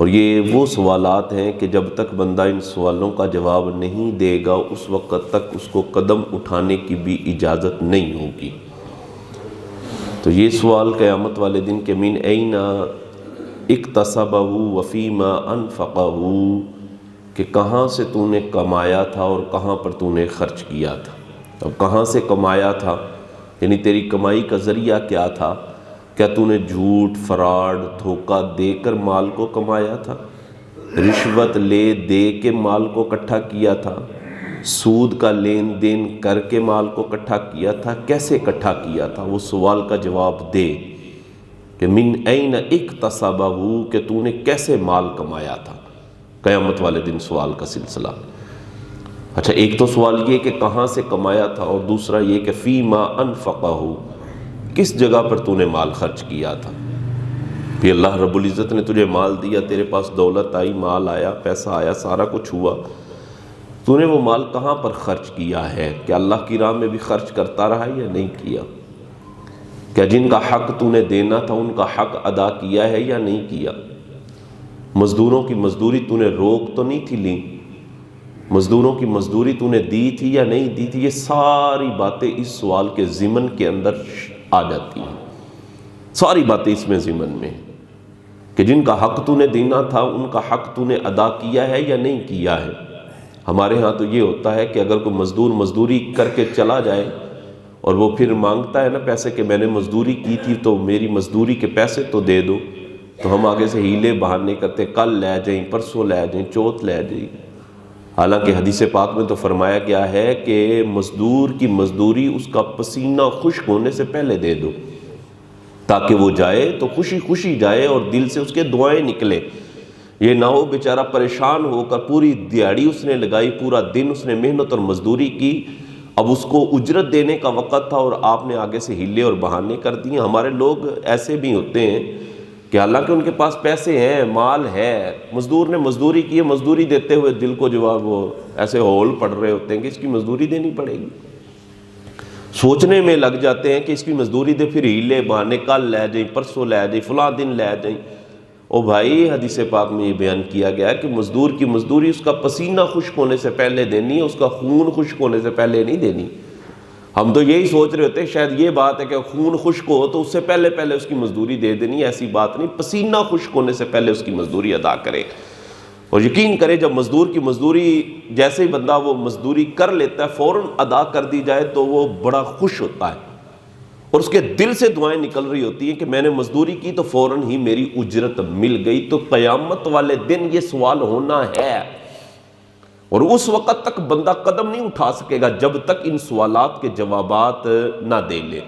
اور یہ وہ سوالات ہیں کہ جب تک بندہ ان سوالوں کا جواب نہیں دے گا اس وقت تک اس کو قدم اٹھانے کی بھی اجازت نہیں ہوگی۔ تو یہ سوال قیامت والے دن کہ من این اکتسبہ وفیما انفقہ، کہ کہاں سے تو نے کمایا تھا اور کہاں پر تو نے خرچ کیا تھا۔ اب کہاں سے کمایا تھا یعنی تیری کمائی کا ذریعہ کیا تھا؟ کیا تو نے جھوٹ، فراڈ، دھوکہ دے کر مال کو کمایا تھا؟ رشوت لے دے کے مال کو اکٹھا کیا تھا؟ سود کا لین دین کر کے مال کو اکٹھا کیا تھا؟ کیسے اکٹھا کیا تھا؟ وہ سوال کا جواب دے کہ من این اکتسبہ، کہ تو نے کیسے مال کمایا تھا۔ قیامت والے دن سوال کا سلسلہ۔ اچھا، ایک تو سوال یہ کہ کہاں سے کمایا تھا، اور دوسرا یہ کہ فیما انفقہ، کس جگہ پر تو نے مال خرچ کیا تھا۔ پھر اللہ رب العزت نے تجھے مال دیا، تیرے پاس دولت آئی، مال آیا، پیسہ آیا، سارا کچھ ہوا، تو نے وہ مال کہاں پر خرچ کیا ہے؟ کیا اللہ کی راہ میں بھی خرچ کرتا رہا یا نہیں کیا؟ کیا جن کا حق تو نے دینا تھا ان کا حق ادا کیا ہے یا نہیں کیا؟ مزدوروں کی مزدوری تو نے روک تو نہیں تھی لی؟ مزدوروں کی مزدوری تو نے دی تھی یا نہیں دی تھی؟ یہ ساری باتیں اس سوال کے ضمن کے اندر آ جاتی ہیں، ساری باتیں اس میں ضمن میں، کہ جن کا حق تو نے دینا تھا ان کا حق تو نے ادا کیا ہے یا نہیں کیا ہے۔ ہمارے ہاں تو یہ ہوتا ہے کہ اگر کوئی مزدور مزدوری کر کے چلا جائے اور وہ پھر مانگتا ہے نا پیسے کہ میں نے مزدوری کی تھی تو میری مزدوری کے پیسے تو دے دو، تو ہم آگے سے ہیلے بہانے کرتے، کل لے جائیں، پرسوں لے جائیں، چوتھ لے جائیں۔ حالانکہ حدیث پاک میں تو فرمایا گیا ہے کہ مزدور کی مزدوری اس کا پسینہ خشک ہونے سے پہلے دے دو، تاکہ وہ جائے تو خوشی خوشی جائے اور دل سے اس کے دعائیں نکلے، یہ نہ ہو بیچارہ پریشان ہو کر پوری دیہڑی اس نے لگائی، پورا دن اس نے محنت اور مزدوری کی، اب اس کو اجرت دینے کا وقت تھا اور آپ نے آگے سے ہیلے اور بہانے کر دیے۔ ہمارے لوگ ایسے بھی ہوتے ہیں کہ حالانکہ ان کے پاس پیسے ہیں، مال ہے، مزدور نے مزدوری کی ہے، مزدوری دیتے ہوئے دل کو جو وہ ایسے ہول پڑ رہے ہوتے ہیں کہ اس کی مزدوری دینی پڑے گی، سوچنے میں لگ جاتے ہیں کہ اس کی مزدوری دے، پھر ہیلے بہانے، کل لے جائیں، پرسوں لے جائیں، فلاں دن لے جائیں۔ او بھائی، حدیث پاک میں یہ بیان کیا گیا ہے کہ مزدور کی مزدوری اس کا پسینہ خشک ہونے سے پہلے دینی ہے، اس کا خون خشک ہونے سے پہلے نہیں دینی۔ ہم تو یہی سوچ رہے ہوتے ہیں شاید یہ بات ہے کہ خون خشک ہو تو اس سے پہلے اس کی مزدوری دے دینی، ایسی بات نہیں، پسینہ خشک ہونے سے پہلے اس کی مزدوری ادا کرے۔ اور یقین کرے جب مزدور کی مزدوری جیسے ہی بندہ وہ مزدوری کر لیتا ہے فوراً ادا کر دی جائے تو وہ بڑا خوش ہوتا ہے اور اس کے دل سے دعائیں نکل رہی ہوتی ہیں کہ میں نے مزدوری کی تو فوراً ہی میری اجرت مل گئی۔ تو قیامت والے دن یہ سوال ہونا ہے اور اس وقت تک بندہ قدم نہیں اٹھا سکے گا جب تک ان سوالات کے جوابات نہ دے لے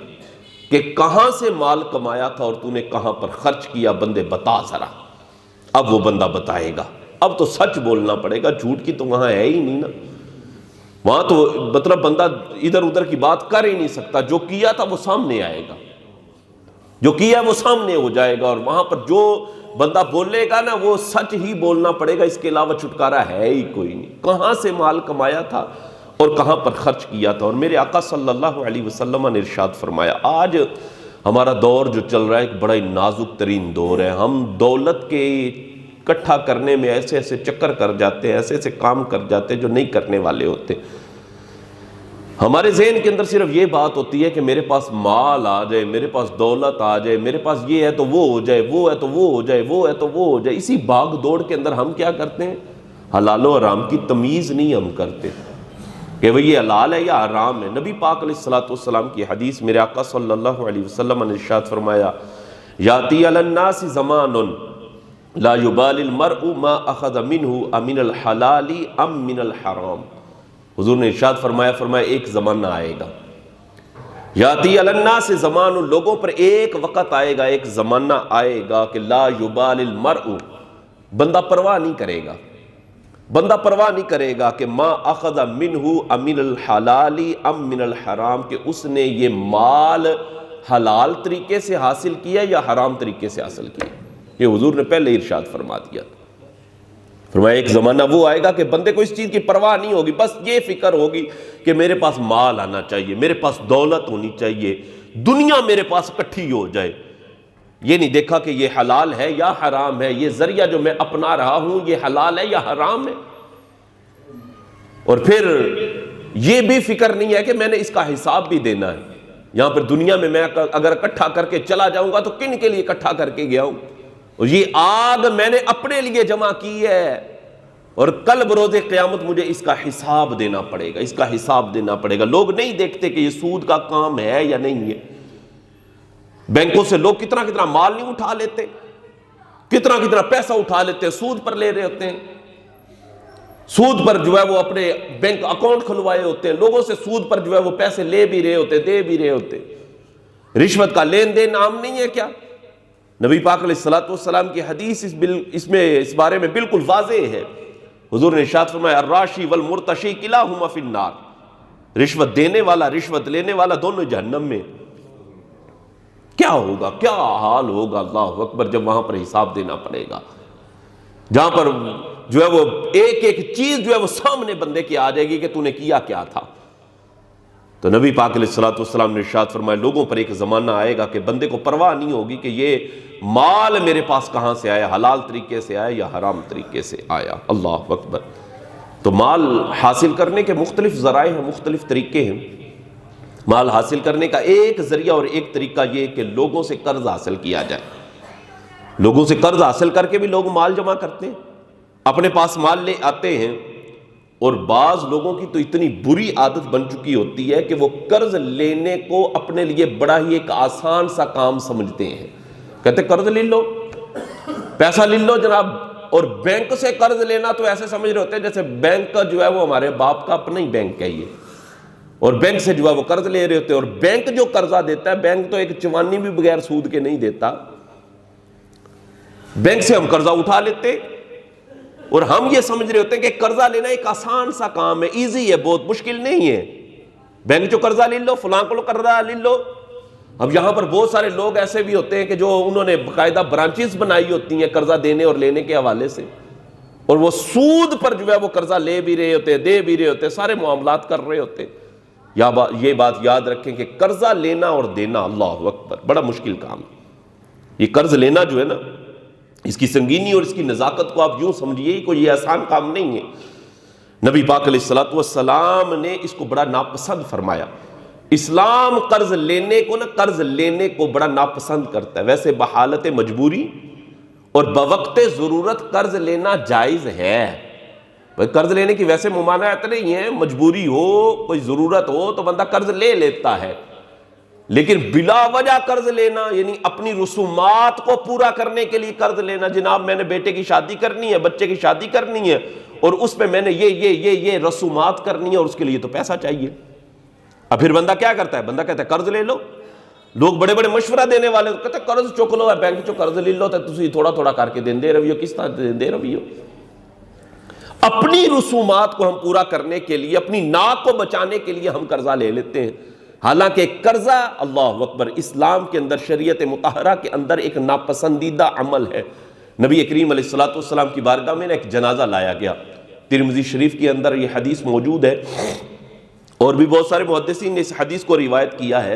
کہ کہاں سے مال کمایا تھا اور تو نے کہاں پر خرچ کیا، بندے بتا ذرا۔ اب وہ بندہ بتائے گا، اب تو سچ بولنا پڑے گا، جھوٹ کی تو وہاں ہے ہی نہیں نا، وہاں تو مطلب بندہ ادھر ادھر کی بات کر ہی نہیں سکتا، جو کیا تھا وہ سامنے آئے گا، جو کیا وہ سامنے ہو جائے گا، اور وہاں پر جو بندہ بولے گا نا وہ سچ ہی بولنا پڑے گا، اس کے علاوہ چھٹکارا ہے ہی کوئی نہیں۔ کہاں سے مال کمایا تھا اور کہاں پر خرچ کیا تھا۔ اور میرے آقا صلی اللہ علیہ وسلم نے ارشاد فرمایا، آج ہمارا دور جو چل رہا ہے ایک بڑا ہی نازک ترین دور ہے، ہم دولت کے اکٹھا کرنے میں ایسے ایسے چکر کر جاتے ہیں، ایسے ایسے کام کر جاتے ہیں جو نہیں کرنے والے ہوتے۔ ہمارے ذہن کے اندر صرف یہ بات ہوتی ہے کہ میرے پاس مال آ جائے، میرے پاس دولت آ جائے، میرے پاس یہ ہے تو وہ ہو جائے، وہ ہے تو وہ ہو جائے، وہ ہے تو وہ ہو جائے۔ اسی بھاگ دوڑ کے اندر ہم کیا کرتے ہیں؟ حلال و حرام کی تمیز نہیں ہم کرتے کہ وہ یہ حلال ہے یا حرام ہے۔ نبی پاک علیہ السلام کی حدیث میرے آقا صلی اللہ علیہ وسلم نے ارشاد فرمایا، یاتی علی الناس زمان لا یبال المرء ما اخذ منہ امن الحلال ام من الحرام۔ حضور نے ارشاد فرمایا ایک زمانہ آئے گا، یاتی علی الناس زمان، لوگوں پر ایک وقت آئے گا، ایک زمانہ آئے گا کہ لا یبال المرء، بندہ پرواہ نہیں کرے گا، بندہ پرواہ نہیں کرے گا کہ ما اخذ منہ امن الحلال ام من الحرام، کہ اس نے یہ مال حلال طریقے سے حاصل کیا یا حرام طریقے سے حاصل کیا۔ یہ حضور نے پہلے ارشاد فرما دیا، فرمایا ایک زمانہ وہ آئے گا کہ بندے کو اس چیز کی پرواہ نہیں ہوگی، بس یہ فکر ہوگی کہ میرے پاس مال آنا چاہیے، میرے پاس دولت ہونی چاہیے، دنیا میرے پاس اکٹھی ہو جائے۔ یہ نہیں دیکھا کہ یہ حلال ہے یا حرام ہے، یہ ذریعہ جو میں اپنا رہا ہوں یہ حلال ہے یا حرام ہے۔ اور پھر یہ بھی فکر نہیں ہے کہ میں نے اس کا حساب بھی دینا ہے۔ یہاں پر دنیا میں اگر اکٹھا کر کے چلا جاؤں گا تو کن کے لیے اکٹھا کر کے گیا ہوں، اور یہ آگ میں نے اپنے لیے جمع کی ہے، اور کل بروز قیامت مجھے اس کا حساب دینا پڑے گا، اس کا حساب دینا پڑے گا۔ لوگ نہیں دیکھتے کہ یہ سود کا کام ہے یا نہیں ہے۔ بینکوں سے لوگ کتنا کتنا مال نہیں اٹھا لیتے، کتنا کتنا پیسہ اٹھا لیتے ہیں، سود پر لے رہے ہوتے ہیں، سود پر جو ہے وہ اپنے بینک اکاؤنٹ کھلوائے ہوتے ہیں، لوگوں سے سود پر جو ہے وہ پیسے لے بھی رہے ہوتے، دے بھی رہے ہوتے۔ رشوت کا لین دین عام نہیں ہے کیا؟ نبی پاک علیہ الصلوۃ والسلام کی حدیث اس بارے میں بالکل واضح ہے۔ حضور نے ارشاد فرمایا الراشی والمرتشی کلاہما فی النار، رشوت دینے والا رشوت لینے والا دونوں جہنم میں۔ کیا ہوگا، کیا حال ہوگا، اللہ اکبر، جب وہاں پر حساب دینا پڑے گا، جہاں پر جو ہے وہ ایک ایک چیز جو ہے وہ سامنے بندے کی آ جائے گی کہ تو نے کیا کیا تھا۔ تو نبی پاک علیہ الصلوۃ والسلام نے ارشاد فرمایا لوگوں پر ایک زمانہ آئے گا کہ بندے کو پرواہ نہیں ہوگی کہ یہ مال میرے پاس کہاں سے آیا، حلال طریقے سے آیا یا حرام طریقے سے آیا۔ اللہ اکبر۔ تو مال حاصل کرنے کے مختلف ذرائع ہیں، مختلف طریقے ہیں۔ مال حاصل کرنے کا ایک ذریعہ اور ایک طریقہ یہ کہ لوگوں سے قرض حاصل کیا جائے۔ لوگوں سے قرض حاصل کر کے بھی لوگ مال جمع کرتے ہیں، اپنے پاس مال لے آتے ہیں، اور بعض لوگوں کی تو اتنی بری عادت بن چکی ہوتی ہے کہ وہ قرض لینے کو اپنے لیے بڑا ہی ایک آسان سا کام سمجھتے ہیں۔ کہتے قرض لے لو، پیسہ لے لو جناب، اور بینک سے قرض لینا تو ایسے سمجھ رہے ہوتے ہیں جیسے بینک کا جو ہے وہ ہمارے باپ کا اپنا ہی بینک ہے یہ، اور بینک سے جو ہے وہ قرض لے رہے ہوتے ہیں۔ اور بینک جو قرضہ دیتا ہے، بینک تو ایک چوانی بھی بغیر سود کے نہیں دیتا۔ بینک سے ہم قرضہ اٹھا لیتے اور ہم یہ سمجھ رہے ہوتے ہیں کہ قرضہ لینا ایک آسان سا کام ہے، ایزی ہے، بہت مشکل نہیں ہے، بینک جو قرضہ لے لو، فلاں کو قرضہ لے لو۔ اب یہاں پر بہت سارے لوگ ایسے بھی ہوتے ہیں کہ جو انہوں نے باقاعدہ برانچز بنائی ہوتی ہیں قرضہ دینے اور لینے کے حوالے سے، اور وہ سود پر جو ہے وہ قرضہ لے بھی رہے ہوتے، دے بھی رہے ہوتے، سارے معاملات کر رہے ہوتے۔ یہ بات یاد رکھیں کہ قرضہ لینا اور دینا، اللہ اکبر، بڑا مشکل کام ہے۔ یہ قرض لینا جو ہے نا، اس کی سنگینی اور اس کی نزاکت کو آپ یوں سمجھیے کوئی یہ آسان کام نہیں ہے۔ نبی پاک علیہ الصلوۃ والسلام نے اس کو بڑا ناپسند فرمایا۔ اسلام قرض لینے کو بڑا ناپسند کرتا ہے۔ ویسے بحالت مجبوری اور بوقت ضرورت قرض لینا جائز ہے۔ قرض لینے کی ویسے ممانعت نہیں ہے، مجبوری ہو، کوئی ضرورت ہو تو بندہ قرض لے لیتا ہے، لیکن بلا وجہ قرض لینا، یعنی اپنی رسومات کو پورا کرنے کے لیے قرض لینا، جناب میں نے بیٹے کی شادی کرنی ہے، بچے کی شادی کرنی ہے، اور اس پہ میں نے یہ رسومات کرنی ہے، اور اس کے لیے تو پیسہ چاہیے۔ اب پھر بندہ کیا کرتا ہے؟ بندہ کہتا ہے قرض لے لو۔ لوگ بڑے بڑے مشورہ دینے والے کہتے ہیں قرض چک لو، بینک چو قرض لے لو، تو تسی تھوڑا تھوڑا کر کے دے رہی ہو، کس طرح دے رہی ہو؟ اپنی رسومات کو ہم پورا کرنے کے لیے، اپنی ناک کو بچانے کے لیے ہم قرضہ لے لیتے ہیں، حالانکہ قرضہ، اللہ اکبر، اسلام کے اندر، شریعت مطہرہ کے اندر ایک ناپسندیدہ عمل ہے۔ نبی کریم علیہ الصلوۃ والسلام کی بارگاہ میں ایک جنازہ لایا گیا، ترمذی شریف کے اندر یہ حدیث موجود ہے، اور بھی بہت سارے محدثین نے اس حدیث کو روایت کیا ہے۔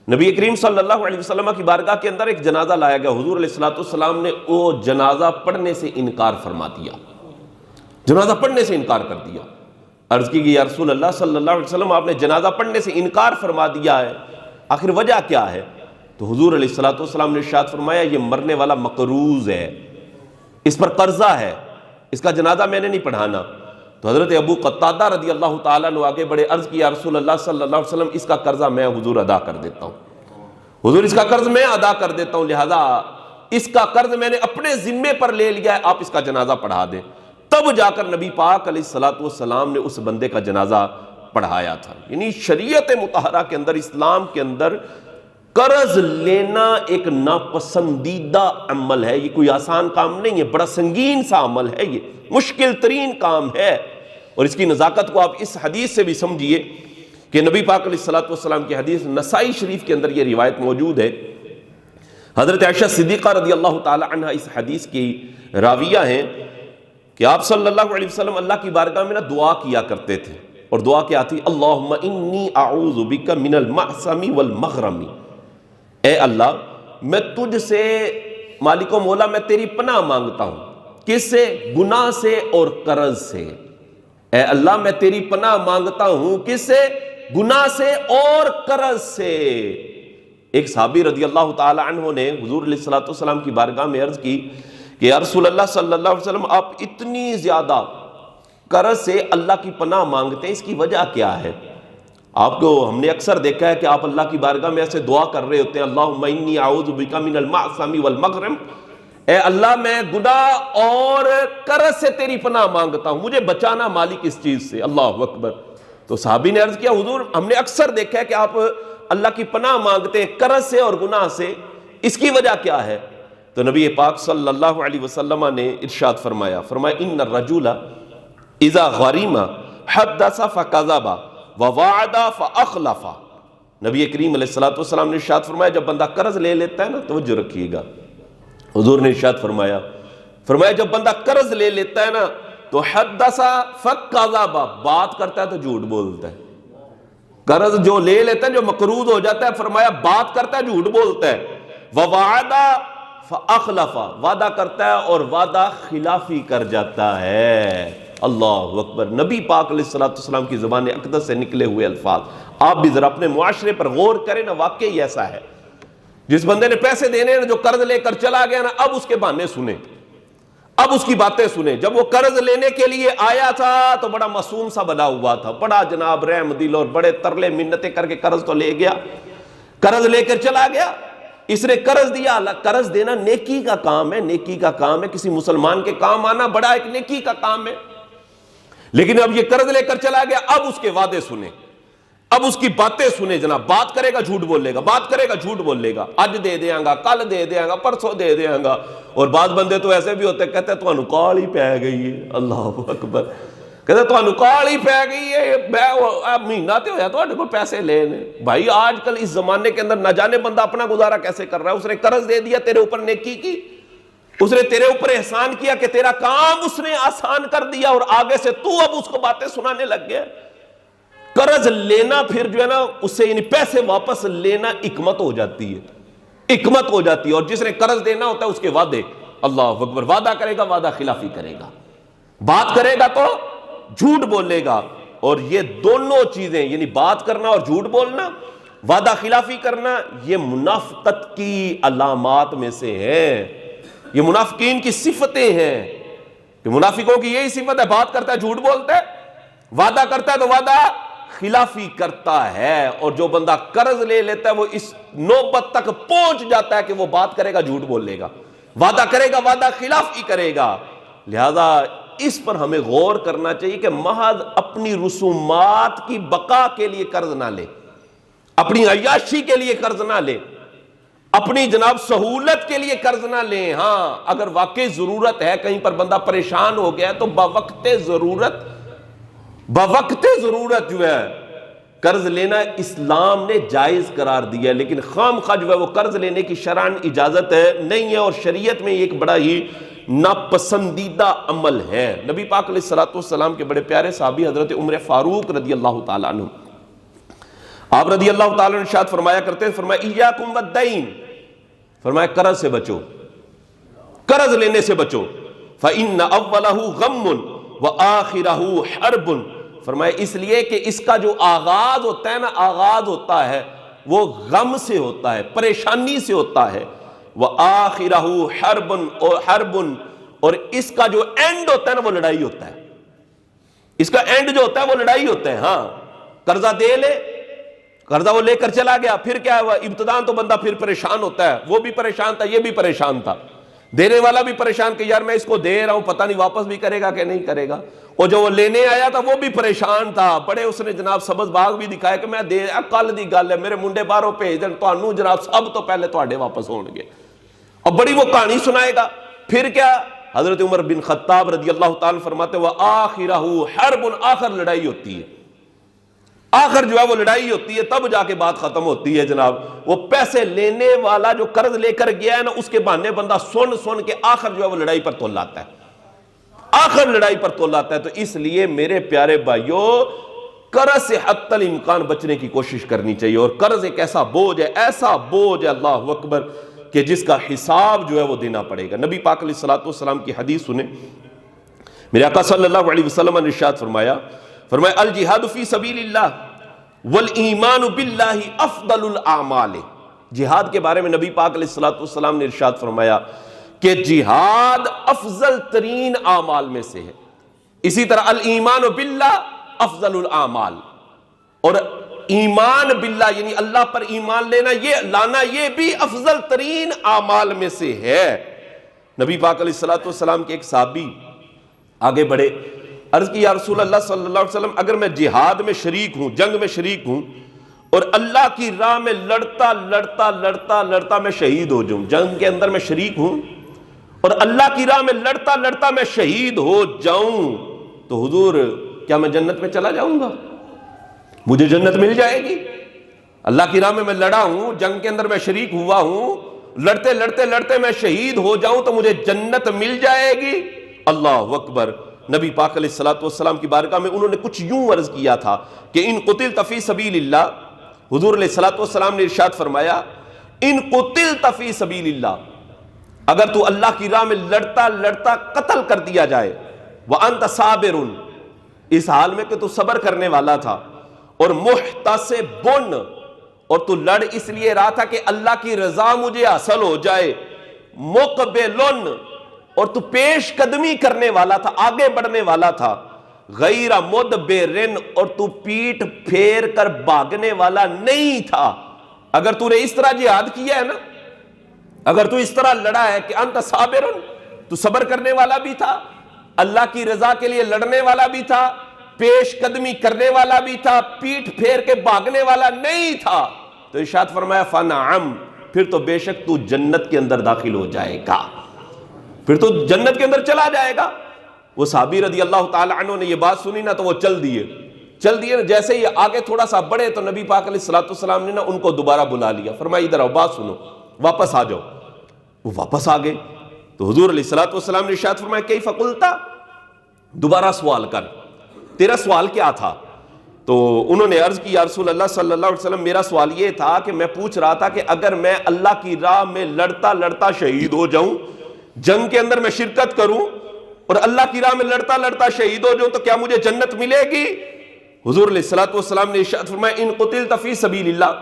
نبی کریم صلی اللہ علیہ وسلم کی بارگاہ کے اندر ایک جنازہ لایا گیا، حضور علیہ الصلوۃ والسلام نے وہ جنازہ پڑھنے سے انکار فرما دیا، جنازہ پڑھنے سے انکار کر دیا۔ عرض کی کہ یا رسول اللہ صلی اللہ علیہ وسلم، آپ نے جنازہ پڑھنے سے انکار فرما دیا ہے، آخر وجہ کیا ہے؟ تو حضور علیہ الصلوۃ والسلام نے ارشاد فرمایا یہ مرنے والا مقروض ہے، اس پر قرضہ ہے، اس کا جنازہ میں نے نہیں پڑھانا۔ تو حضرت ابو قتادہ رضی اللہ تعالیٰ نے آگے بڑے، عرض کی یا رسول اللہ صلی اللہ علیہ وسلم اس کا قرضہ میں حضور ادا کر دیتا ہوں، حضور اس کا قرض میں ادا کر دیتا ہوں، لہذا اس کا قرض میں نے اپنے ذمے پر لے لیا ہے، آپ اس کا جنازہ پڑھا دیں۔ تب جا کر نبی پاک علیہ الصلوۃ والسلام نے اس بندے کا جنازہ پڑھایا تھا۔ یعنی شریعت مطہرہ کے اندر، اسلام کے اندر قرض لینا ایک ناپسندیدہ عمل ہے، یہ کوئی آسان کام نہیں ہے، بڑا سنگین سا عمل ہے، یہ مشکل ترین کام ہے۔ اور اس کی نزاکت کو آپ اس حدیث سے بھی سمجھیے کہ نبی پاک علیہ الصلوۃ والسلام کی حدیث، نسائی شریف کے اندر یہ روایت موجود ہے، حضرت عائشہ صدیقہ رضی اللہ تعالی عنہ اس حدیث کی راویہ ہیں کہ آپ صلی اللہ علیہ وسلم اللہ کی بارگاہ میں دعا کیا کرتے تھے، اور دعا کیا تھی؟ اللہم انی اعوذ بک من المعصم والمغرم، اے اللہ میں تجھ سے مالک و مولا میں تیری پناہ مانگتا ہوں، کس سے؟ گناہ سے اور قرض سے۔ اے اللہ میں تیری پناہ مانگتا ہوں کس سے؟ گناہ سے اور قرض سے۔ ایک صحابی رضی اللہ تعالی عنہ نے حضور علیہ الصلوۃ والسلام کی بارگاہ میں عرض کی کہ یا رسول اللہ صلی اللہ علیہ وسلم، آپ اتنی زیادہ قرض سے اللہ کی پناہ مانگتے ہیں، اس کی وجہ کیا ہے؟ آپ کو ہم نے اکثر دیکھا ہے کہ آپ اللہ کی بارگاہ میں ایسے دعا کر رہے ہوتے ہیں، اللہم انی اعوذ بک من المعصم والمغرم، اے اللہ میں گناہ اور قرض سے تیری پناہ مانگتا ہوں، مجھے بچانا مالک اس چیز سے۔ اللہ اکبر۔ تو صحابی نے عرض کیا حضور ہم نے اکثر دیکھا ہے کہ آپ اللہ کی پناہ مانگتے ہیں قرض سے اور گناہ سے، اس کی وجہ کیا ہے؟ تو نبی پاک صلی اللہ علیہ وسلم نے ارشاد فرمایا ان الرجل اذا غرم حدث فکذب ووعد فاخلف۔ نبی کریم علیہ الصلوۃ والسلام نے ارشاد فرمایا جب بندہ قرض لے لیتا ہے نا، توجہ رکھیے گا، حضور نے ارشاد فرمایا جب بندہ قرض لے لیتا ہے نا تو حدث فکذب، بات کرتا ہے تو جھوٹ بولتا ہے۔ قرض جو لے لیتا ہے، جو مقروض ہو جاتا ہے، فرمایا بات کرتا ہے جھوٹ بولتا ہے۔ ووعد فاخلف، وعدہ کرتا ہے اور وعدہ خلافی کر جاتا ہے۔ اللہ اکبر۔ نبی پاک علیہ الصلوۃ والسلام کی زبان اقدس سے نکلے ہوئے الفاظ، آپ بھی ذرا اپنے معاشرے پر غور کریں نا، واقعی ایسا ہے۔ جس بندے نے پیسے دینے جو قرض لے کر چلا گیا نا، اب اس کے بہانے سنیں، اب اس کی باتیں سنیں۔ جب وہ قرض لینے کے لیے آیا تھا تو بڑا معصوم سا بنا ہوا تھا، بڑا جناب رحم دل اور بڑے ترلے منتیں کر کے قرض تو لے گیا، قرض لے کر چلا گیا۔ اس نے قرض دیا، قرض دینا نیکی کا کام ہے، نیکی کا کام ہے، کسی مسلمان کے کام آنا بڑا ایک نیکی کا کام ہے۔ لیکن اب یہ قرض لے کر چلا گیا، اب اس کے وعدے سنیں، اب اس کی باتیں سنیں جناب۔ بات کرے گا جھوٹ بولے گا، بات کرے گا جھوٹ بولے گا، اج دے دیاں گا، کل دے دیاں گا، پرسوں دے دیاں گا۔ اور بعض بندے تو ایسے بھی ہوتے کہتے ہیں تانوں کال ہی پی گئی ہے۔ اللہ اکبر۔ کہتے تانوں کال ہی پی گئی ہے، مہینہ تے ہویا تہاڈے کول پیسے لینے۔ بھائی آج کل اس زمانے کے اندر نہ جانے بندہ اپنا گزارا کیسے کر رہا ہے۔ اس نے قرض دے دیا، تیرے اوپر نیکی کی، اس نے تیرے اوپر احسان کیا کہ تیرا کام اس نے آسان کر دیا، اور آگے سے تو اب اس کو باتیں سنانے لگ گیا۔ قرض لینا پھر جو ہے نا اس سے یعنی پیسے واپس لینا حکمت ہو جاتی ہے، حکمت ہو جاتی ہے۔ اور جس نے قرض دینا ہوتا ہے اس کے وعدے، اللہ اکبر، وعدہ کرے گا وعدہ خلافی کرے گا، بات کرے گا تو جھوٹ بولے گا۔ اور یہ دونوں چیزیں یعنی بات کرنا اور جھوٹ بولنا، وعدہ خلافی کرنا، یہ منافقت کی علامات میں سے ہیں، یہ منافقین کی صفتیں ہیں کہ منافقوں کی یہی صفت ہے، بات کرتا ہے جھوٹ بولتا ہے، وعدہ کرتا ہے تو وعدہ خلافی کرتا ہے۔ اور جو بندہ قرض لے لیتا ہے وہ اس نوبت تک پہنچ جاتا ہے کہ وہ بات کرے گا جھوٹ بولے گا، وعدہ کرے گا وعدہ خلافی کرے گا۔ لہذا اس پر ہمیں غور کرنا چاہیے کہ محض اپنی رسومات کی بقا کے لیے قرض نہ لے، اپنی عیاشی کے لیے قرض نہ لے، اپنی جناب سہولت کے لیے قرض نہ لیں۔ ہاں اگر واقعی ضرورت ہے، کہیں پر بندہ پریشان ہو گیا تو بوقت ضرورت جو ہے قرض لینا اسلام نے جائز قرار دیا ہے، لیکن خام خواہ جو ہے وہ قرض لینے کی شرعاً اجازت نہیں ہے، اور شریعت میں ایک بڑا ہی ناپسندیدہ عمل ہے۔ نبی پاک علیہ الصلوۃ والسلام کے بڑے پیارے صحابی حضرت عمر فاروق رضی اللہ تعالیٰ عنہ، آپ رضی اللہ تعالیٰ عنہ ارشاد فرمایا کرتے ہیں، فرمایا ایاکم والدین، فرمایا قرض سے بچو، قرض لینے سے بچو، فإن أولہ غم وآخرہ حرب، فرمایا اس لیے کہ اس کا جو آغاز ہوتا ہے نا، آغاز ہوتا ہے وہ غم سے ہوتا ہے، پریشانی سے ہوتا ہے، وآخرہ حرب، اور اس کا جو اینڈ ہوتا ہے نا وہ لڑائی ہوتا ہے، اس کا اینڈ جو ہوتا ہے وہ لڑائی ہوتا ہے۔ ہاں قرضہ دے لے، قرضہ وہ لے کر چلا گیا، پھر کیا ہوا، ابتداءً تو بندہ پھر پریشان ہوتا ہے، وہ بھی پریشان تھا، یہ بھی پریشان تھا، دینے والا بھی پریشان کہ یار میں اس کو دے رہا ہوں، پتہ نہیں واپس بھی کرے گا کہ نہیں کرے گا، اور جو وہ لینے آیا تھا وہ بھی پریشان تھا، بڑے اس نے جناب سبز باغ بھی دکھایا کہ میں دے کل دی گل ہے، میرے منڈے باہروں بھیج دین، تانوں جناب سب تو پہلے تواڈے واپس ہون گے، اور بڑی وہ کہانی سنائے گا۔ پھر کیا، حضرت عمر بن خطاب رضی اللہ تعالیٰ فرماتے ہیں وآخرہ حرب، آخر لڑائی ہوتی ہے، آخر جو ہے وہ لڑائی ہوتی ہے، تب جا کے بات ختم ہوتی ہے جناب۔ وہ پیسے لینے والا جو قرض لے کر گیا ہے نا، اس کے بہانے بندہ سن کے آخر جو ہے وہ لڑائی پر تول لاتا ہے، آخر لڑائی پر تول لاتا ہے۔ تو اس لیے میرے پیارے بھائیوں، قرض سے حتی الامکان بچنے کی کوشش کرنی چاہیے، اور قرض ایک ایسا بوجھ ہے، ایسا بوجھ ہے، اللہ اکبر، کہ جس کا حساب جو ہے وہ دینا پڑے گا۔ نبی پاک علیہ الصلوۃ والسلام کی حدیث سنیں، میرے آقا صلی اللہ علیہ وسلم نے ارشاد فرمایا الجہاد فی سبیل اللہ والایمان باللہ افضل الاعمال۔ جہاد کے بارے میں نبی پاک علیہ الصلوۃ والسلام نے ارشاد فرمایا کہ جہاد افضل ترین اعمال میں سے ہے۔ اسی طرح الایمان باللہ افضل الاعمال، اور ایمان باللہ یعنی اللہ پر ایمان لانا یہ بھی افضل ترین اعمال میں سے ہے۔ نبی پاک علیہ الصلوۃ والسلام کے ایک صحابی آگے بڑھے، عرض کی یا رسول اللہ صلی اللہ علیہ وسلم، اگر میں جہاد میں شریک ہوں، جنگ میں شریک ہوں، اور اللہ کی راہ میں لڑتا لڑتا لڑتا لڑتا میں شہید ہو جاؤں، جنگ کے اندر میں شریک ہوں اور اللہ کی راہ میں لڑتا لڑتا میں شہید ہو جاؤں، تو حضور کیا میں جنت میں چلا جاؤں گا؟ مجھے جنت مل جائے گی؟ اللہ کی راہ میں لڑا ہوں، جنگ کے اندر میں شریک ہوا ہوں، لڑتے لڑتے لڑتے میں شہید ہو جاؤں تو مجھے جنت مل جائے گی؟ اللہ اکبر۔ نبی پاک علیہ الصلوۃ والسلام کی بارگاہ میں انہوں نے کچھ یوں عرض کیا تھا کہ ان قتلت فی سبیل اللہ، حضور علیہ الصلوۃ والسلام نے ارشاد فرمایا ان قتلت فی سبیل اللہ، اگر تو اللہ کی راہ میں لڑتا لڑتا قتل کر دیا جائے، وانت صابر، اس حال میں کہ تو صبر کرنے والا تھا، اور محتسب، اور تو لڑ اس لیے رہا تھا کہ اللہ کی رضا مجھے حاصل ہو جائے، مقبل، اور تو پیش قدمی کرنے والا تھا، آگے بڑھنے والا تھا، غیر مدبرن، اور تو پیٹ پھیر کر بھاگنے والا نہیں تھا۔ اگر تو نے اس طرح جہاد کیا ہے نا، اگر تو اس طرح لڑا ہے کہ انت صابرن، تو صبر کرنے والا بھی تھا، اللہ کی رضا کے لیے لڑنے والا بھی تھا، پیش قدمی کرنے والا بھی تھا، پیٹ پھیر کے بھاگنے والا نہیں تھا، تو ارشاد فرمایا فنعم، پھر تو بے شک تو جنت کے اندر داخل ہو جائے گا، پھر تو جنت کے اندر چلا جائے گا۔ وہ صحابی رضی اللہ تعالی عنہ نے یہ بات سنی نا تو وہ چل دیے نا، جیسے ہی آگے تھوڑا سا بڑھے تو نبی پاک علیہ الصلوۃ والسلام نے نا ان کو دوبارہ بلا لیا، فرمایا ادھر آؤ، بات سنو، واپس آ جاؤ۔ وہ واپس آ گئے تو حضور علیہ الصلوۃ والسلام نے ارشاد فرمایا کیف قلت، دوبارہ سوال کر، تیرا سوال کیا تھا؟ تو انہوں نے عرض کی یا رسول اللہ صلی اللہ علیہ وسلم، میرا سوال یہ تھا کہ میں پوچھ رہا تھا کہ اگر میں اللہ کی راہ میں لڑتا لڑتا شہید ہو جاؤں، جنگ کے اندر میں شرکت کروں اور اللہ کی راہ میں لڑتا لڑتا شہید ہو جاؤں تو کیا مجھے جنت ملے گی؟ حضور علیہ الصلوۃ والسلام نے ارشاد فرمایا ان قتلت فی سبیل اللہ،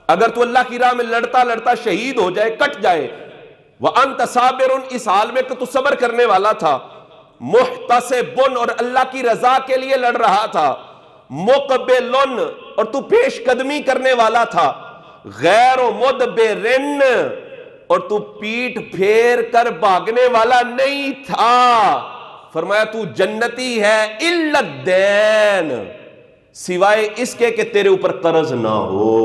اگر تو اللہ کی راہ میں لڑتا لڑتا شہید ہو جائے، کٹ جائے، وانت صابر، اس حال میں کہ تو صبر کرنے والا تھا، محتسب، اور اللہ کی رضا کے لیے لڑ رہا تھا، مقبل، اور تو پیش قدمی کرنے والا تھا، غیر مدبرن، اور تو پیٹ پھیر کر بھاگنے والا نہیں تھا، فرمایا تو جنتی ہے الا الدین، سوائے اس کے کہ تیرے اوپر قرض نہ ہو،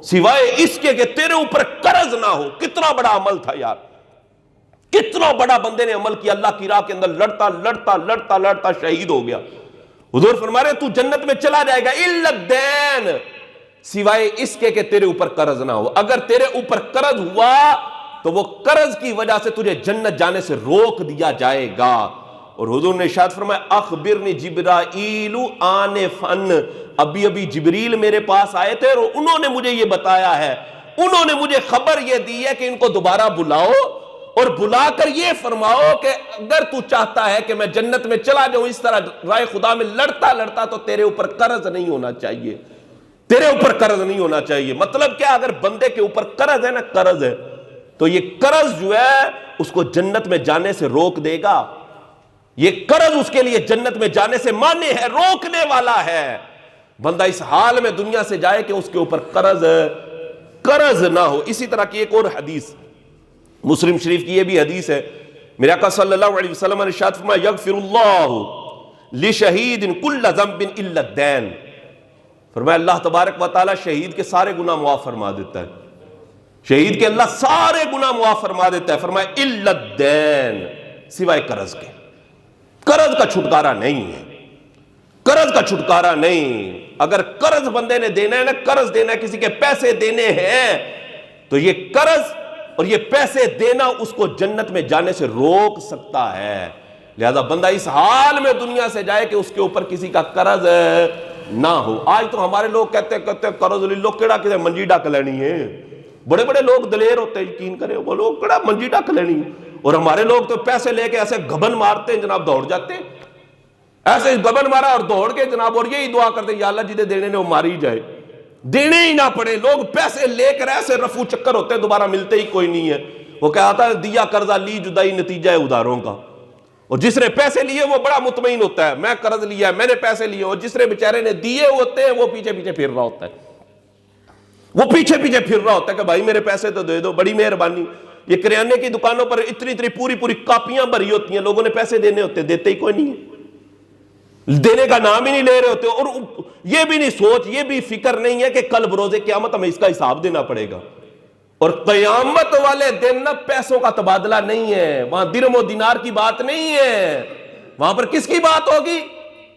سوائے اس کے کہ تیرے اوپر قرض نہ ہو۔ کتنا بڑا عمل تھا یار، کتنا بڑا بندے نے عمل کیا، اللہ کی راہ کے اندر لڑتا لڑتا لڑتا لڑتا شہید ہو گیا۔ حضور فرما رہے تو جنت میں چلا جائے گا الا الدین، سوائے اس کے کہ تیرے اوپر قرض نہ ہو۔ اگر تیرے اوپر قرض ہوا تو وہ قرض کی وجہ سے تجھے جنت جانے سے روک دیا جائے گا۔ اور حضور نے ارشاد فرمایا اخبرنی جبرائیل آنفن، ابھی ابھی جبریل میرے پاس آئے تھے اور انہوں نے مجھے یہ بتایا ہے، انہوں نے مجھے خبر یہ دی ہے کہ ان کو دوبارہ بلاؤ اور بلا کر یہ فرماؤ کہ اگر تو چاہتا ہے کہ میں جنت میں چلا جاؤں اس طرح رائے خدا میں لڑتا لڑتا تو تیرے اوپر قرض نہیں ہونا چاہیے، تیرے اوپر قرض نہیں ہونا چاہیے۔ مطلب کیا، اگر بندے کے اوپر قرض ہے نا، قرض ہے تو یہ قرض جو ہے اس کو جنت میں جانے سے روک دے گا، یہ قرض اس کے لیے جنت میں جانے سے مانع ہے، روکنے والا ہے۔ بندہ اس حال میں دنیا سے جائے کہ اس کے اوپر قرض نہ ہو۔ اسی طرح کی ایک اور حدیث مسلم شریف کی یہ بھی حدیث ہے، میرے آقا صلی اللہ علیہ وسلم نے ارشاد فرمایا یغفر اللہ لشہید کل ذنب الا الدین، فرمایا اللہ تبارک و تعالی شہید کے سارے گناہ معاف فرما دیتا ہے، شہید کے اللہ سارے گناہ معاف فرما دیتا ہے، فرمایا الا الدین، سوائے قرض کے۔ قرض کا چھٹکارا نہیں ہے، قرض کا چھٹکارا نہیں۔ اگر قرض بندے نے دینا ہے نا، قرض دینا ہے، کسی کے پیسے دینے ہیں، تو یہ قرض اور یہ پیسے دینا اس کو جنت میں جانے سے روک سکتا ہے۔ لہذا بندہ اس حال میں دنیا سے جائے کہ اس کے اوپر کسی کا قرض نہ ہو۔ آج تو ہمارے لوگ کہتے قرض لے لو، کیڑا کسی منجی ڈک لینی ہے، بڑے بڑے لوگ دلیر ہوتے ہیں، یقین کریں، وہ لوگ کڑا منجی ڈک لینی، اور ہمارے لوگ تو پیسے لے کے ایسے گھبن مارتے ہیں جناب، دوڑ جاتے ہیں، ایسے گھبن مارا اور دوڑ کے جناب، اور یہی دعا کرتے ہیں یا اللہ جدے دینے نے وہ ماری جائے، دینے ہی نہ پڑے۔ لوگ پیسے لے کر ایسے رفو چکر ہوتے ہیں، دوبارہ ملتے ہی کوئی نہیں ہے۔ وہ کہتا ہے دیا قرضہ لی جدائی نتیجہ ہے اداروں کا، اور جس نے پیسے لیے وہ بڑا مطمئن ہوتا ہے، میں قرض لیا ہے، میں نے پیسے لیے، اور جس نے بیچارے نے دیے ہوتے ہیں وہ پیچھے پیچھے پھر رہا ہوتا ہے، وہ پیچھے پیچھے پھر رہا ہوتا ہے کہ بھائی میرے پیسے تو دے دو، بڑی مہربانی۔ یہ کریانے کی دکانوں پر اتنی اتنی پوری پوری کاپیاں بھری ہوتی ہیں، لوگوں نے پیسے دینے ہوتے ہیں، دیتے ہی کوئی نہیں ہے، دینے کا نام ہی نہیں لے رہے ہوتے، اور یہ بھی نہیں سوچ، یہ بھی فکر نہیں ہے کہ کل بروز قیامت ہمیں اس کا حساب دینا پڑے گا۔ اور قیامت والے دن نہ پیسوں کا تبادلہ نہیں ہے، وہاں درہم و دینار کی بات نہیں ہے، وہاں پر کس کی بات ہوگی؟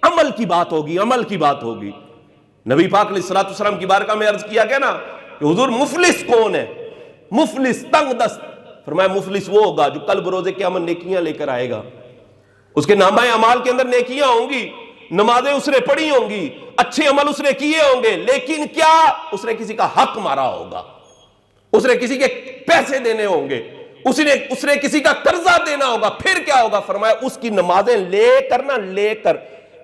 عمل کی بات ہوگی، عمل کی بات ہوگی۔ نبی پاک علیہ الصلوۃ والسلام کی بارگاہ میں عرض کیا گیا نا کہ حضور مفلس کون ہے؟ مفلس، تنگ دست۔ فرمایا مفلس وہ ہوگا جو کل بروز قیامت نیکیاں لے کر آئے گا، اس کے نامہ اعمال کے اندر نیکیاں ہوں گی، نمازیں اس نے پڑھی ہوں گی، اچھے عمل اس نے کیے ہوں گے، لیکن کیا اس نے کسی کا حق مارا ہوگا، اس نے کسی کے پیسے دینے ہوں گے، اس نے کسی کا قرضہ دینا ہوگا، پھر کیا ہوگا؟ فرمایا اس کی نمازیں لے کر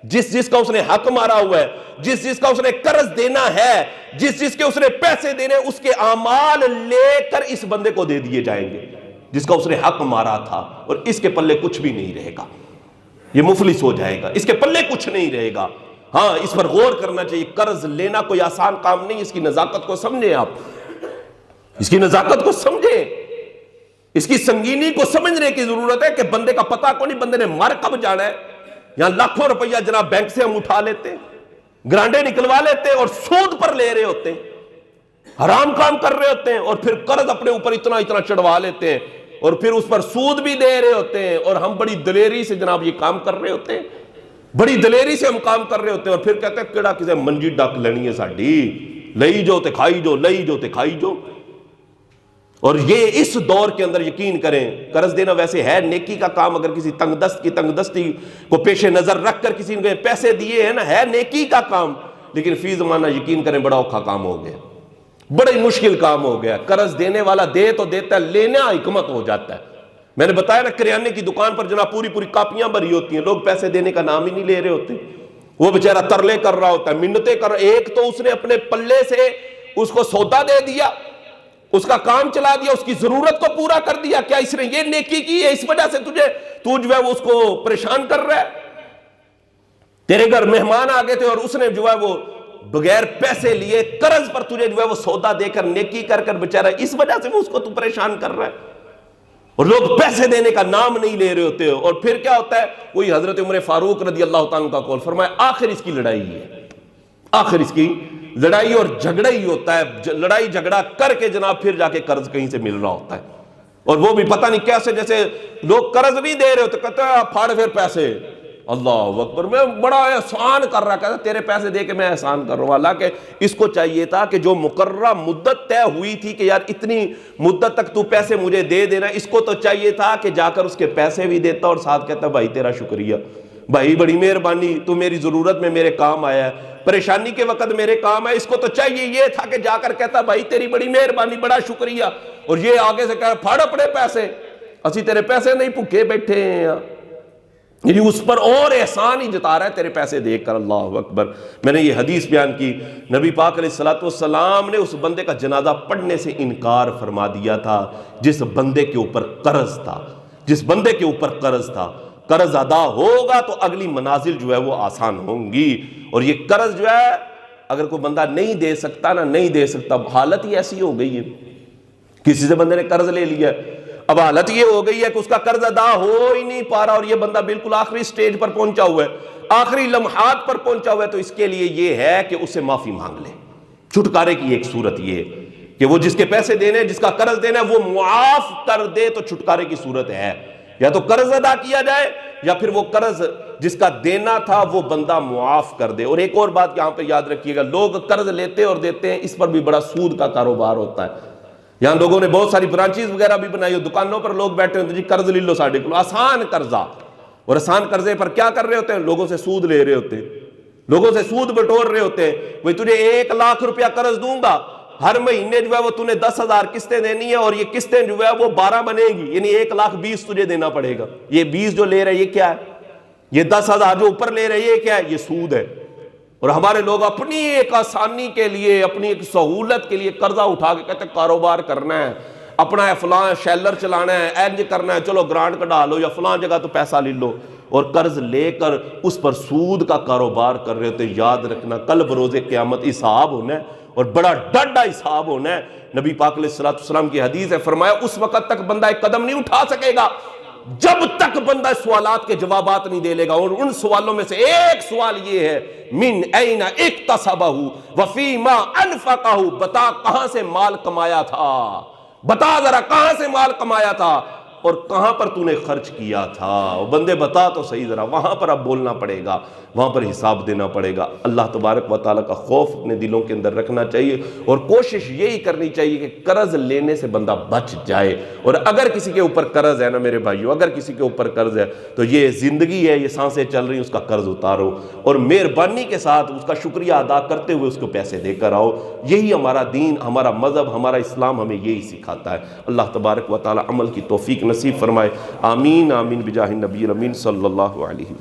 جس کا اس نے حق مارا ہوا ہے، جس کا اس نے قرض دینا ہے، جس کے اس نے پیسے دینے، اس کے اعمال لے کر اس بندے کو دے دیے جائیں گے جس کا اس نے حق مارا تھا، اور اس کے پلے کچھ بھی نہیں رہے گا، یہ مفلس ہو جائے گا، اس کے پلے کچھ نہیں رہے گا۔ ہاں اس پر غور کرنا چاہیے، قرض لینا کوئی آسان کام نہیں، اس کی نزاکت کو سمجھیں، آپ اس کی نزاکت کو سمجھیں، اس کی سنگینی کو سمجھنے کی ضرورت ہے کہ بندے کا پتہ کو نہیں، بندے نے مر کب جانا ہے۔ یہاں لاکھوں روپیہ جناب بینک سے ہم اٹھا لیتے ہیں، گرانڈے نکلوا لیتے ہیں، اور سود پر لے رہے ہوتے ہیں، حرام کام کر رہے ہوتے ہیں، اور پھر قرض اپنے اوپر اتنا چڑھوا لیتے ہیں، اور پھر اس پر سود بھی دے رہے ہوتے ہیں، اور ہم بڑی دلیری سے جناب یہ کام کر رہے ہوتے ہیں، بڑی دلیری سے ہم کام کر رہے ہوتے ہیں، اور پھر کہتے ہیں کیڑا کسے منجی ڈک لینی ہے ساڈی، لئی جو تے کھائی جو، لئی جو تے کھائی جو۔ اور یہ اس دور کے اندر یقین کریں، قرض دینا ویسے ہے نیکی کا کام، اگر کسی تنگ دست کی تنگ دستی کو پیش نظر رکھ کر کسی نے پیسے دیے ہیں نا، ہے نیکی کا کام، لیکن فی زمانہ یقین کریں بڑا اوکھا کام ہو گیا، بڑی مشکل کام ہو گیا۔ قرض دینے والا دے تو دیتا ہے، لینا حکمت ہو جاتا ہے۔ میں نے بتایا نا کریانے کی دکان پر جناب پوری پوری کاپیاں بھری ہوتی ہیں، لوگ پیسے دینے کا نام ہی نہیں لے رہے ہوتے، وہ بیچارہ ترلے کر رہا ہوتا ہے، منتیں کر رہا، ایک تو اس نے اپنے پلے سے اس کو سودا دے دیا، اس کا کام چلا دیا، اس کی ضرورت کو پورا کر دیا، کیا اس نے یہ نیکی کی ہے؟ اس وجہ سے تو جو ہے وہ اس کو پریشان کر رہا ہے۔ تیرے گھر مہمان آ گئے تھے اور اس نے جو ہے وہ بغیر پیسے لیے قرض پر تجھے جو ہے وہ سودا دے کر نیکی کر بیچارہ، اس وجہ سے وہ اس کو تو پریشان کر رہا ہے، اور لوگ پیسے دینے کا نام نہیں لے رہے ہوتے۔ اور پھر کیا ہوتا ہے؟ وہی حضرت عمر فاروق رضی اللہ تعالیٰ کا قول، فرمایا آخر اس کی لڑائی ہے، آخر اس کی لڑائی اور جھگڑا ہی ہوتا ہے، لڑائی جھگڑا کر کے جناب پھر جا کے قرض کہیں سے مل رہا ہوتا ہے، اور وہ بھی پتہ نہیں کیسے، جیسے لوگ قرض نہیں دے رہے ہوتے، کہتے ہیں پھاڑ پھر پیسے، اللہ اکبر، میں بڑا احسان کر رہا، کہتا تیرے پیسے دے کے میں احسان کر رہا ہوں، حالانکہ اس کو چاہیے تھا کہ جو مقررہ مدت طے ہوئی تھی کہ یار اتنی مدت تک تو پیسے مجھے دے دینا، اس کو تو چاہیے تھا کہ جا کر اس کے پیسے بھی دیتا اور ساتھ کہتا بھائی تیرا شکریہ، بھائی بڑی مہربانی، تو میری ضرورت میں میرے کام آیا ہے، پریشانی کے وقت میرے کام ہے۔ اس کو تو چاہیے یہ تھا کہ جا کر کہتا بھائی تیری بڑی مہربانی، بڑا شکریہ، اور یہ آگے سے کہا پھاڑ اپنے پیسے، اسی تیرے پیسے نہیں بھوکے بیٹھے ہیں، یعنی اس پر اور احسان ہی جتا رہا ہے تیرے پیسے دیکھ کر۔ اللہ اکبر۔ میں نے یہ حدیث بیان کی، نبی پاک علیہ الصلوۃ والسلام نے اس بندے کا جنازہ پڑھنے سے انکار فرما دیا تھا جس بندے کے اوپر قرض تھا، جس بندے کے اوپر قرض تھا۔ قرض ادا ہوگا تو اگلی منازل جو ہے وہ آسان ہوں گی، اور یہ قرض جو ہے اگر کوئی بندہ نہیں دے سکتا نا، نہیں دے سکتا، حالت ہی ایسی ہو گئی ہے، کسی سے بندے نے قرض لے لیا، اب حالت یہ ہو گئی ہے کہ اس کا قرض ادا ہو ہی نہیں پا رہا، اور یہ بندہ بالکل آخری سٹیج پر پہنچا ہوا ہے، آخری لمحات پر پہنچا ہوا ہے، تو اس کے لیے یہ ہے کہ اس سے معافی مانگ لے۔ چھٹکارے کی ایک صورت یہ کہ وہ جس کے پیسے دینے، جس کا قرض دینا ہے، وہ معاف کر دے، تو چھٹکارے کی صورت ہے، یا تو قرض ادا کیا جائے، یا پھر وہ قرض جس کا دینا تھا وہ بندہ معاف کر دے۔ اور ایک اور بات یہاں پہ یاد رکھیے گا، لوگ قرض لیتے اور دیتے ہیں، اس پر بھی بڑا سود کا کاروبار ہوتا ہے۔ یہاں لوگوں نے بہت ساری برانچیز وغیرہ بھی بنائی ہو، دکانوں پر لوگ بیٹھے ہوتے ہیں، جی قرض لے لو ساڑھے کلو، آسان قرضہ، اور آسان قرضے پر کیا کر رہے ہوتے ہیں؟ لوگوں سے سود لے رہے ہوتے ہیں، لوگوں سے سود بٹور رہے ہوتے ہیں۔ وہ تجھے 1 لاکھ روپیہ قرض دوں گا، ہر مہینے جو ہے وہ تُنے 10,000 قسطیں دینی ہے اور یہ قسطیں جو ہے وہ 12 بنے گی، یعنی 1,20,000 تجھے دینا پڑے گا۔ یہ 20 جو لے رہے یہ کیا ہے؟ یہ 10,000 جو اوپر لے رہے یہ کیا ہے؟ یہ سود ہے۔ اور ہمارے لوگ اپنی ایک آسانی کے لیے، اپنی ایک سہولت کے لیے قرضہ اٹھا کے کہتے ہیں کاروبار کرنا ہے، اپنا فلاں شیلر چلانا ہے، اینج کرنا ہے، چلو گرانٹ کٹا لو یا فلاں جگہ تو پیسہ لے لو، اور قرض لے کر اس پر سود کا کاروبار کر رہے ہوتے۔ یاد رکھنا کل بروز قیامت حساب ہونا ہے، اور بڑا ڈاڈا حساب ہونا ہے۔ نبی پاک علیہ السلام کی حدیث ہے، فرمایا اس وقت تک بندہ ایک قدم نہیں اٹھا سکے گا جب تک بندہ سوالات کے جوابات نہیں دے لے گا۔ اور ان سوالوں میں سے ایک سوال یہ ہے، من این اکتسبہ وفیما انفقہ، بتا کہاں سے مال کمایا تھا، بتا ذرا کہاں سے مال کمایا تھا اور کہاں پر تو نے خرچ کیا تھا۔ بندے بتا تو صحیح ذرا، وہاں پر اب بولنا پڑے گا، وہاں پر حساب دینا پڑے گا۔ اللہ تبارک و تعالیٰ کا خوف اپنے دلوں کے اندر رکھنا چاہیے، اور کوشش یہی کرنی چاہیے کہ قرض لینے سے بندہ بچ جائے۔ اور اگر کسی کے اوپر قرض ہے نا میرے بھائیو، اگر کسی کے اوپر قرض ہے تو یہ زندگی ہے، یہ سانسیں چل رہی ہیں، اس کا قرض اتارو اور مہربانی کے ساتھ اس کا شکریہ ادا کرتے ہوئے اس کو پیسے دے کر آؤ۔ یہی ہمارا دین، ہمارا مذہب، ہمارا اسلام ہمیں یہی سکھاتا ہے۔ اللہ تبارک و تعالیٰ عمل کی توفیق نصیب فرمائے، آمین آمین بجاہ النبی الامین صلی اللہ علیہ وسلم۔